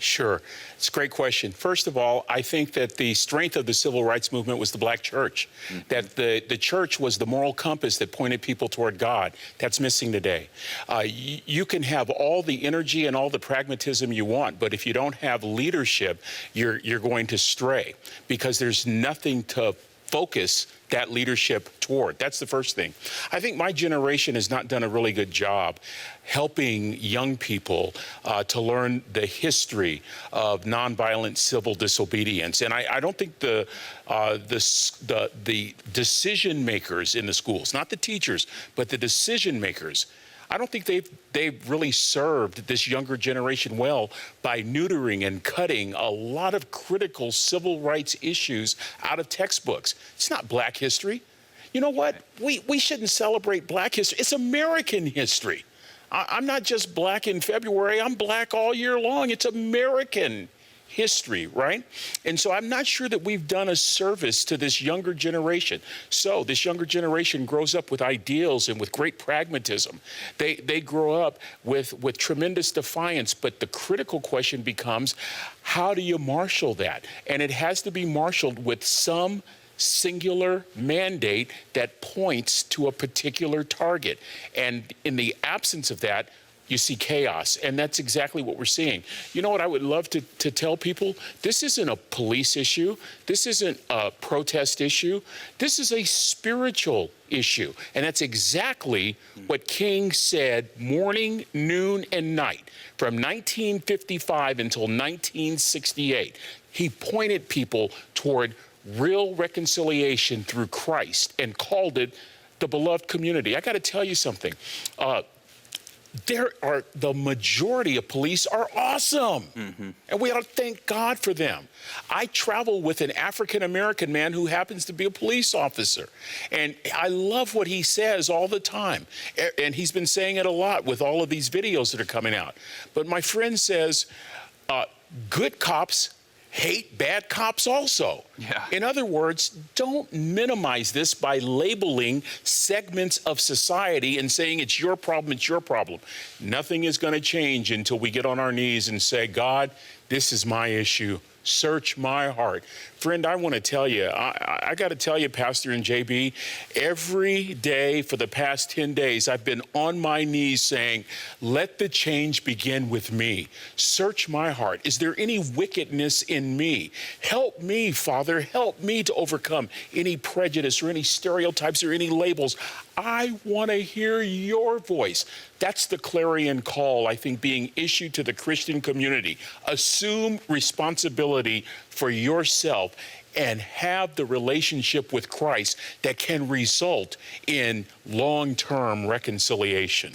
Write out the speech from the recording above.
Sure. It's a great question. First of all, I think that the strength of the civil rights movement was the black church, that the church was the moral compass that pointed people toward God. That's missing today. You can have all the energy and all the pragmatism you want, but if you don't have leadership, you're going to stray because there's nothing to focus that leadership toward. That's the first thing. I think my generation has not done a really good job helping young people to learn the history of nonviolent civil disobedience. And I don't think the decision makers in the schools, not the teachers, but the decision makers, I don't think they've really served this younger generation well by neutering and cutting a lot of critical civil rights issues out of textbooks. It's not Black history. You know what? We shouldn't celebrate Black history. It's American history. I'm not just Black in February. I'm Black all year long. It's American history, right? And so I'm not sure that we've done a service to this younger generation. So this younger generation grows up with ideals and with great pragmatism. They grow up with tremendous defiance, but the critical question becomes, how do you marshal that? And it has to be marshaled with some singular mandate that points to a particular target. And in the absence of that, you see chaos, and that's exactly what we're seeing. You know what I would love to tell people? This isn't a police issue. This isn't a protest issue. This is a spiritual issue, and that's exactly what King said morning, noon, and night from 1955 until 1968. He pointed people toward real reconciliation through Christ and called it the beloved community. I got to tell you something. The majority of police are awesome, and we ought to thank God for them. I travel with an African-American man who happens to be a police officer, and I love what he says all the time, and he's been saying it a lot with all of these videos that are coming out. But my friend says, good cops hate bad cops also. Yeah. In other words, don't minimize this by labeling segments of society and saying it's your problem, it's your problem. Nothing is going to change until we get on our knees and say, God, this is my issue. Search my heart. Friend, I want to tell you, I got to tell you, Pastor and JB, every day for the past 10 days, I've been on my knees saying, let the change begin with me. Search my heart. Is there any wickedness in me? Help me, Father. Help me to overcome any prejudice or any stereotypes or any labels. I want to hear your voice. That's the clarion call, I think, being issued to the Christian community. Assume responsibility for yourself and have the relationship with Christ that can result in long-term reconciliation.